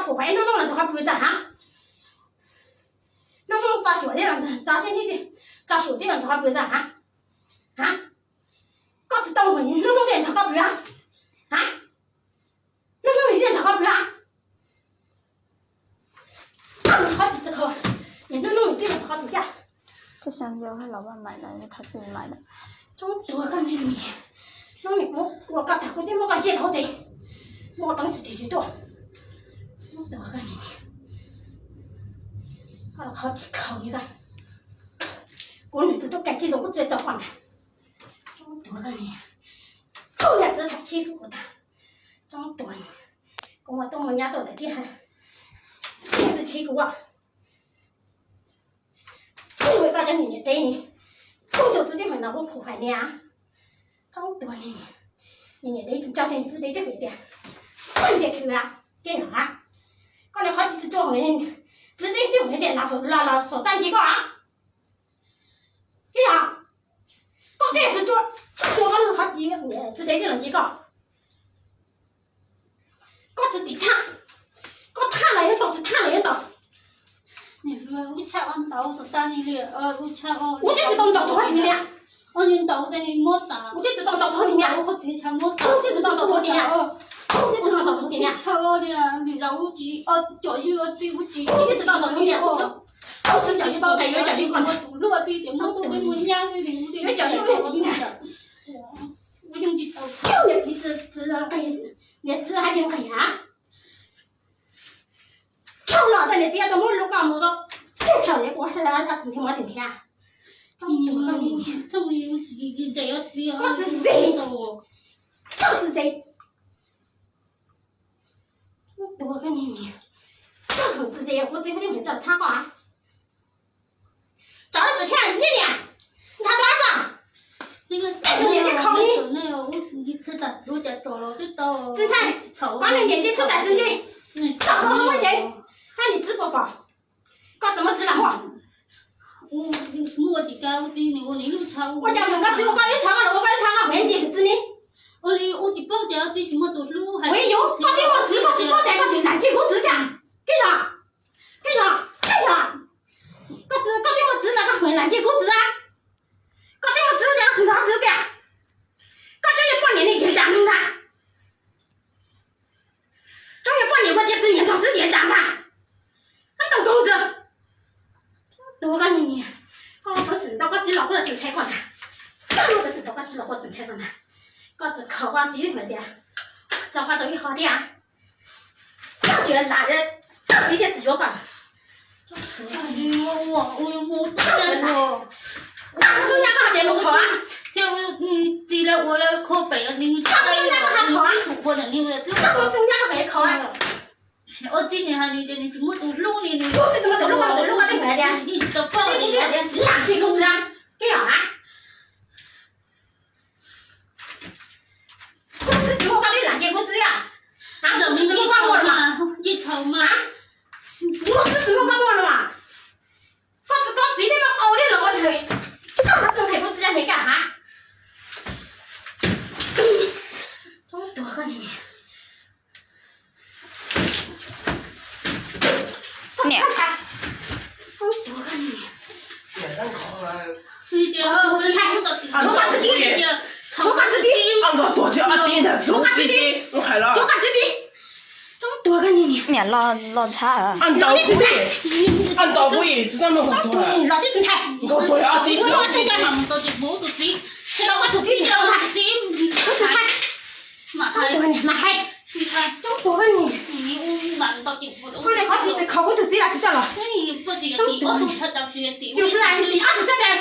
破坏，弄人就还不会咋哈？弄咋脚的人，咋现在去，咋手的人就还不会咋哈？啊？搞子当婚姻，弄点咋搞不呀？啊？弄一点咋搞不呀？好鼻子抠，你弄一点咋搞不呀？这香蕉是老板买的，他自己买的。中多个你，弄你我搞他回去我搞野头子，我当时提多，弄多个你，搞了考一个，我日子都该接受我最早管的，中多个你，狗日子他欺负我的，中多你，跟我东门家都在地上，一直欺负我。因为大家你对你，工作之间会让我破坏你啊！这么多年，你对只交点之类的回的，关键去啊，干啥啊？搞了好几次做回之类的回的，拿所占几个啊？干啥？搞点子做了好几年之类的人几个？搞子地摊，搞摊了也倒，摊了也倒。我吃完豆就等你了，我吃哦。我就知道豆好甜的。你豆的你莫打。我就知道豆好甜的。我直接吃莫打。我就知道豆好甜的。我就知道豆好甜的。吃我的你肉鸡叫你我对不起。我就知道豆好甜的。我真叫你包白，越叫你管他。我录了点点，我都跟我娘的零点。越叫你没皮呢。我就知道。有你皮子人可以，连吃还挺可以啊。跳老在你这都没路搞么着，这跳的我还那整天没整天。你从你自己这样子啊？我是谁？我是谁？我多个你，我是谁？我这个会找他干？找的是骗你呢？你查多少？这个那个我自己吃的，我家做了的到。真菜，管你年纪吃的真经，找到我谁？看你直播搞怎么知道我？我就搞的呢，我你路抄。我讲人家直播搞你抄了，我搞你抄了，回去是你。我就报价的什么都路还。没用，搞点我自个直播在搞点烂结果自干，干啥？干啥？干啥？搞点我自那个混烂结果子啊？搞点我自这样自啥自干？搞点也半年的天让他，终于半年我就自己找自己让他。当工子，多个你，我不是到我只老婆挣财管他，我不是到我只老婆挣财管他，我只靠我自己回的，这话都有好的啊，我觉得男人自己自觉干。我在说，那东家干点不考啊？要对了，我来考背了，你那东家干考啊？我的你我那东家干没考啊？我今年还你怎么都弄你呢？我这怎么走路搞走路搞的回来的？你这报你的垃圾工资啊！干啥啊？工资怎么搞的垃圾工资呀？啊，工资怎么搞我了嘛？一筹嘛？工资怎么搞我了嘛？我只搞今天嘛熬的了我才，干啥时候赔工资也没干哈？这么多个你。你。抽杆子地，抽杆子地，俺个多久啊？地的，抽杆子地，我害了。抽杆子地，这么多个你。你老差啊！俺倒回，俺倒回，知道吗？我多了。老弟真菜。我多呀，地是。我这个嘛，到底我都对，吃了我都对，吃了我对，真菜。马海，马海，你看，这么多个你。你满到底我都。后来考几次考我都对了，知道了。哎，不是个地，我都吃到这地。就是啊，你第二次再来。